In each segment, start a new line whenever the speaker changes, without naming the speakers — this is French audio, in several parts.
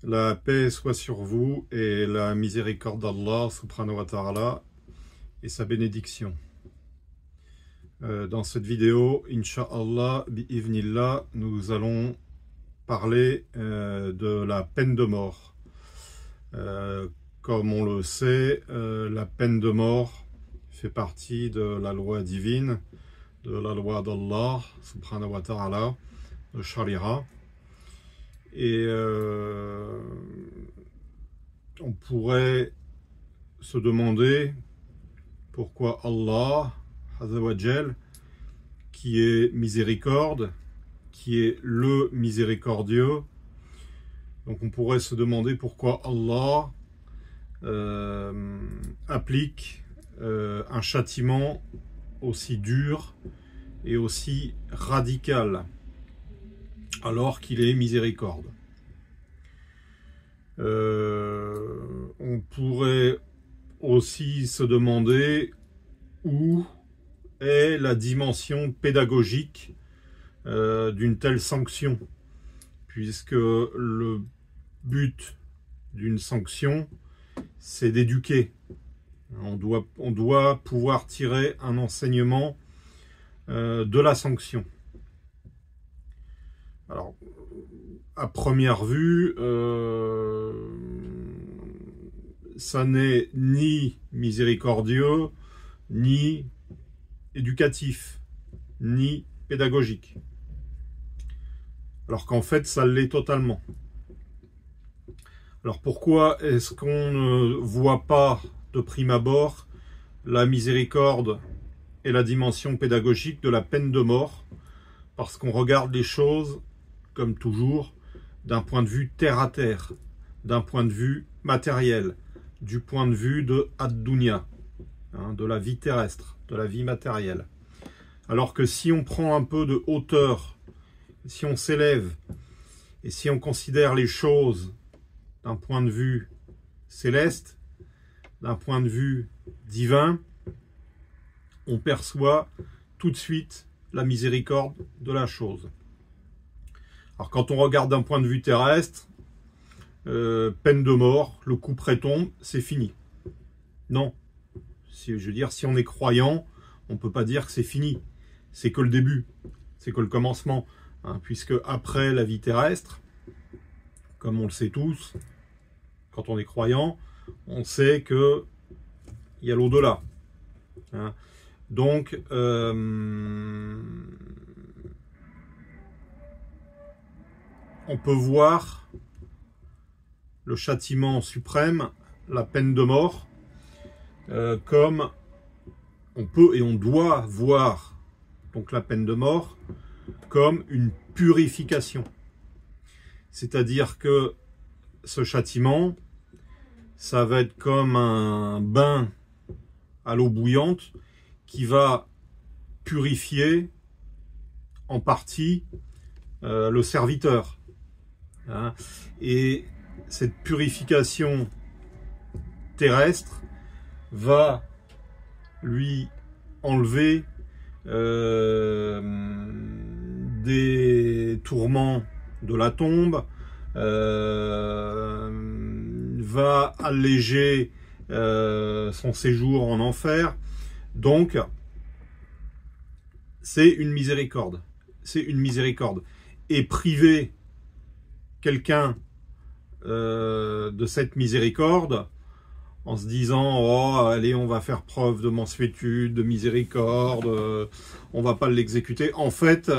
La paix soit sur vous et la miséricorde d'Allah subhanahu wa ta'ala et sa bénédiction. Dans cette vidéo, Inch'Allah, bi'ivnillah, nous allons parler de la peine de mort. Comme on le sait, la peine de mort fait partie de la loi divine, de la loi d'Allah subhanahu wa ta'ala, de Sharia. Et on pourrait se demander pourquoi Allah, Azawajal, qui est miséricorde, qui est le miséricordieux, donc on pourrait se demander pourquoi Allah applique un châtiment aussi dur et aussi radical, alors qu'il est miséricorde. On pourrait aussi se demander où est la dimension pédagogique d'une telle sanction, puisque le but d'une sanction, c'est d'éduquer. On doit pouvoir tirer un enseignement de la sanction. Alors, à première vue, ça n'est ni miséricordieux, ni éducatif, ni pédagogique. Alors qu'en fait, ça l'est totalement. Alors pourquoi est-ce qu'on ne voit pas de prime abord la miséricorde et la dimension pédagogique de la peine de mort? Parce qu'on regarde les choses, comme toujours, d'un point de vue terre à terre, d'un point de vue matériel, du point de vue de ad-dunya, de la vie terrestre, de la vie matérielle. Alors que si on prend un peu de hauteur, si on s'élève, et si on considère les choses d'un point de vue céleste, d'un point de vue divin, on perçoit tout de suite la miséricorde de la chose. Alors quand on regarde d'un point de vue terrestre, peine de mort, le coup près tombe, c'est fini. Non. Je veux dire, si on est croyant, on ne peut pas dire que c'est fini. C'est que le début, c'est que le commencement. Puisque après la vie terrestre, comme on le sait tous, quand on est croyant, on sait qu'il y a l'au-delà. Donc, on peut voir le châtiment suprême, la peine de mort, comme on peut et on doit voir donc la peine de mort comme une purification. C'est-à-dire que ce châtiment, ça va être comme un bain à l'eau bouillante qui va purifier en partie le serviteur. Et cette purification terrestre va lui enlever des tourments de la tombe, va alléger son séjour en enfer. Donc, c'est une miséricorde. C'est une miséricorde. Et priver quelqu'un de cette miséricorde, en se disant « Oh, allez, on va faire preuve de mansuétude, de miséricorde, on va pas l'exécuter ». En fait,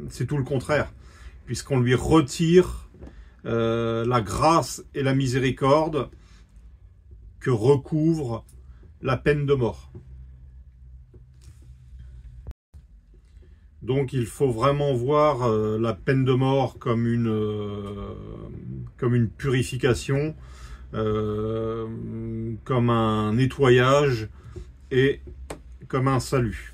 c'est tout le contraire, puisqu'on lui retire la grâce et la miséricorde que recouvre la peine de mort. Donc il faut vraiment voir la peine de mort comme une purification, comme un nettoyage et comme un salut.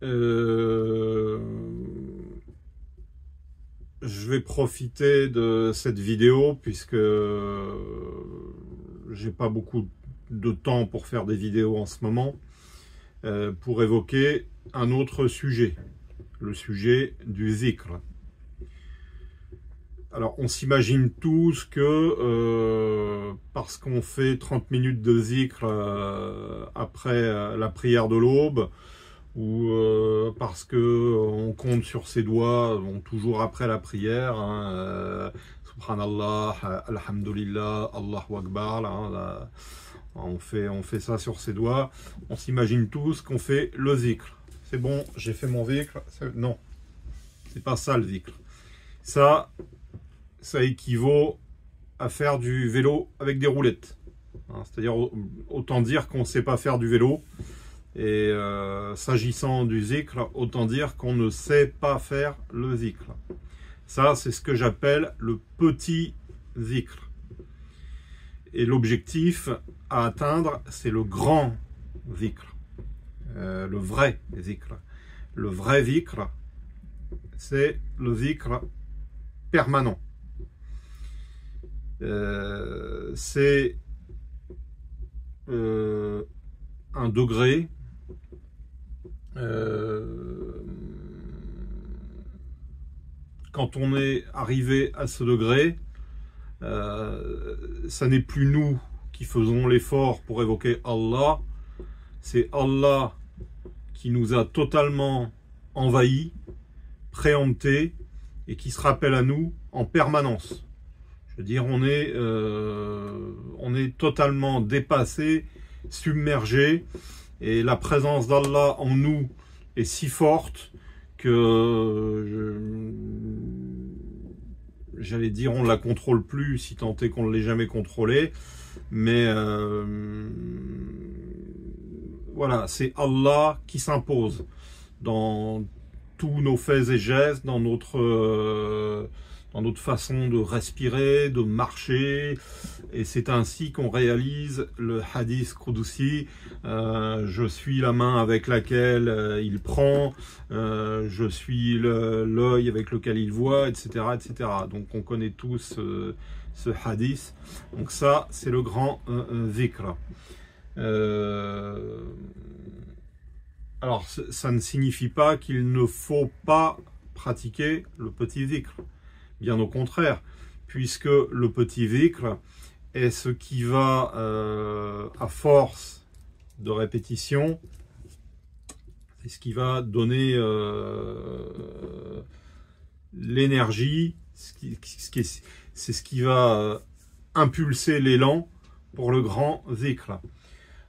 Je vais profiter de cette vidéo puisque j'ai pas beaucoup de temps pour faire des vidéos en ce moment, pour évoquer un autre sujet. le sujet du zikr. Alors, on s'imagine tous que parce qu'on fait 30 minutes de zikr après la prière de l'aube, ou parce qu'on compte sur ses doigts, toujours après la prière, hein, Subhanallah, Alhamdulillah, Allahu Akbar, là, on fait ça sur ses doigts. On s'imagine tous qu'on fait le zikr. C'est bon, j'ai fait mon zikr. Non, c'est pas ça le zikr. Ça équivaut à faire du vélo avec des roulettes. Hein, c'est-à-dire, autant dire qu'on ne sait pas faire du vélo. Et s'agissant du zikr, autant dire qu'on ne sait pas faire le zikr. Ça, c'est ce que j'appelle le petit zikr. Et l'objectif à atteindre, c'est le grand zikr. Le vrai zikr. Le vrai zikr, c'est le zikr permanent. C'est un degré quand on est arrivé à ce degré, ça n'est plus nous qui faisons l'effort pour évoquer Allah, c'est Allah qui nous a totalement envahis, préemptés, et qui se rappelle à nous en permanence. Je veux dire, on est totalement dépassé, submergé, et la présence d'Allah en nous est si forte que j'allais dire on ne la contrôle plus, si tant est qu'on ne l'ait jamais contrôlée, mais voilà, c'est Allah qui s'impose dans tous nos faits et gestes, dans notre façon de respirer, de marcher, et c'est ainsi qu'on réalise le hadith Qudusi. Je suis la main avec laquelle il prend, je suis l'œil avec lequel il voit, etc., etc. Donc on connaît tous ce hadith. Donc ça, c'est le grand zikr. Alors ça ne signifie pas qu'il ne faut pas pratiquer le petit zikr. Bien au contraire, puisque le petit zikr est ce qui va, à force de répétition, c'est ce qui va donner l'énergie, c'est ce qui va impulser l'élan pour le grand zikr.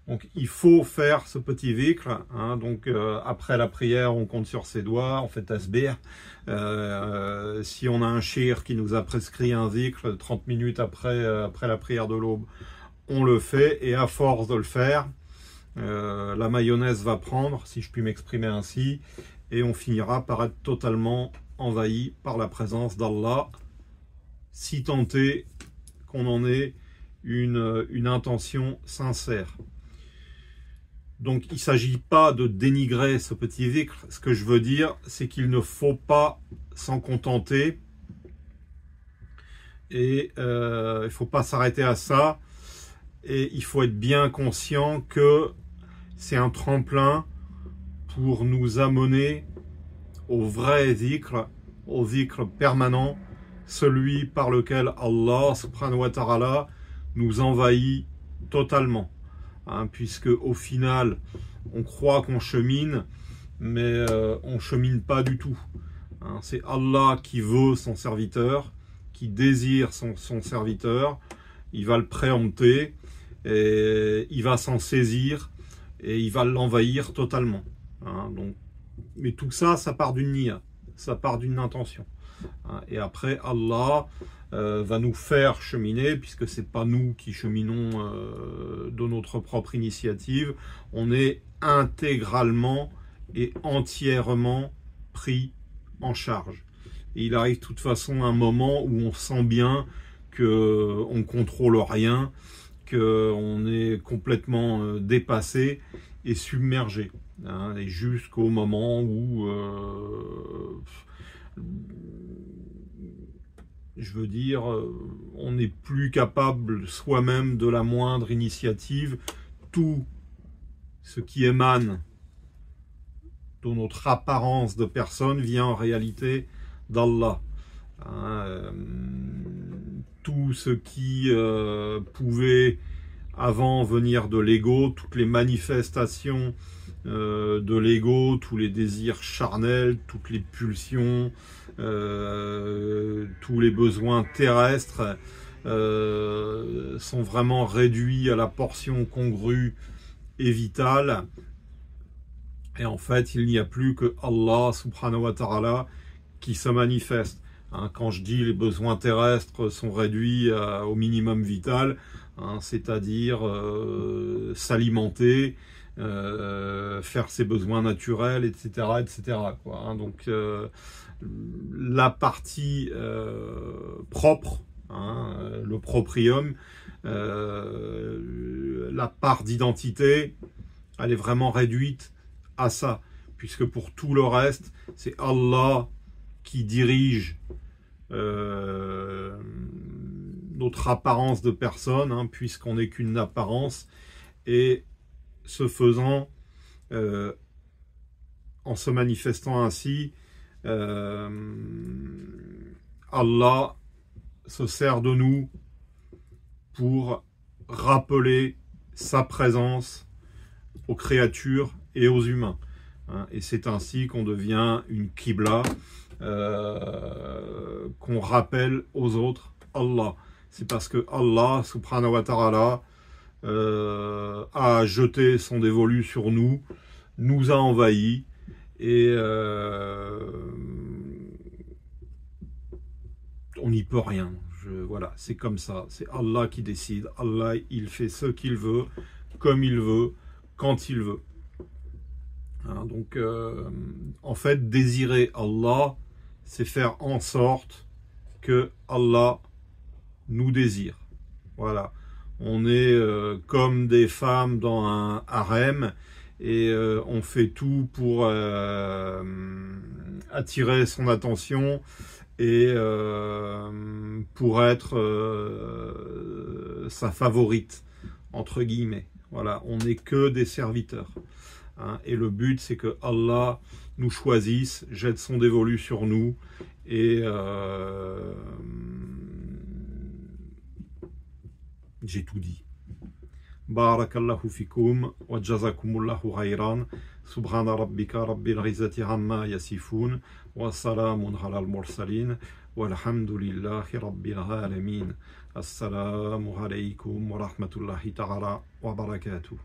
Donc il faut faire ce petit zikr, hein, donc après la prière on compte sur ses doigts, on fait tasbih. Si on a un shir qui nous a prescrit un zikr 30 minutes après la prière de l'aube, on le fait, et à force de le faire, la mayonnaise va prendre, si je puis m'exprimer ainsi, et on finira par être totalement envahi par la présence d'Allah, si tant est qu'on en ait une intention sincère. Donc il ne s'agit pas de dénigrer ce petit zikr. Ce que je veux dire, c'est qu'il ne faut pas s'en contenter, et il ne faut pas s'arrêter à ça, et il faut être bien conscient que c'est un tremplin pour nous amener au vrai zikr, au zikr permanent, celui par lequel Allah subhanahu wa ta'ala nous envahit totalement. Hein, puisque au final, on croit qu'on chemine, mais on chemine pas du tout. Hein, c'est Allah qui veut son serviteur, qui désire son serviteur. Il va le préempter, et il va s'en saisir, et il va l'envahir totalement. Hein, donc, mais tout ça, ça part d'une niya, ça part d'une intention. Hein, et après, Allah va nous faire cheminer, puisque c'est pas nous qui cheminons de notre propre initiative. On est intégralement et entièrement pris en charge. Et il arrive de toute façon un moment où on sent bien qu'on ne contrôle rien, qu'on est complètement dépassé et submergé. Hein, et jusqu'au moment où je veux dire, on n'est plus capable soi-même de la moindre initiative. Tout ce qui émane dont notre apparence de personne vient en réalité d'Allah. Tout ce qui pouvait avant venir de l'ego, toutes les manifestations de l'ego, tous les désirs charnels, toutes les pulsions, tous les besoins terrestres sont vraiment réduits à la portion congrue et vitale. Et en fait, il n'y a plus que Allah subhanahu wa ta'ala qui se manifeste. Quand je dis les besoins terrestres sont réduits au minimum vital, c'est-à-dire s'alimenter, faire ses besoins naturels, etc., etc. Donc la partie propre, le proprium, la part d'identité, elle est vraiment réduite à ça, puisque pour tout le reste, c'est Allah qui dirige notre apparence de personne, puisqu'on n'est qu'une apparence, et ce faisant, en se manifestant ainsi, Allah se sert de nous pour rappeler sa présence aux créatures et aux humains. Et c'est ainsi qu'on devient une Qibla, qu'on rappelle aux autres Allah. C'est parce que Allah, subhanahu wa ta'ala, a jeté son dévolu sur nous, nous a envahis, et on n'y peut rien. Voilà, c'est comme ça. C'est Allah qui décide. Allah, il fait ce qu'il veut, comme il veut, quand il veut. Donc, en fait, désirer Allah, c'est faire en sorte que Allah nous désire. Voilà. On est comme des femmes dans un harem, et on fait tout pour attirer son attention et pour être sa favorite, entre guillemets. Voilà, on n'est que des serviteurs. Et le but, c'est que Allah nous choisisse, jette son dévolu sur nous, et j'ai tout dit. Barakallahu fikum wa jazakumullahu khayran. Subhana rabbika rabbil izzati amma yasifun wa salamun ala al-mursalin walhamdulillahi rabbil alamin. Assalamu alaykum wa rahmatullahi ta'ala wa barakatuh.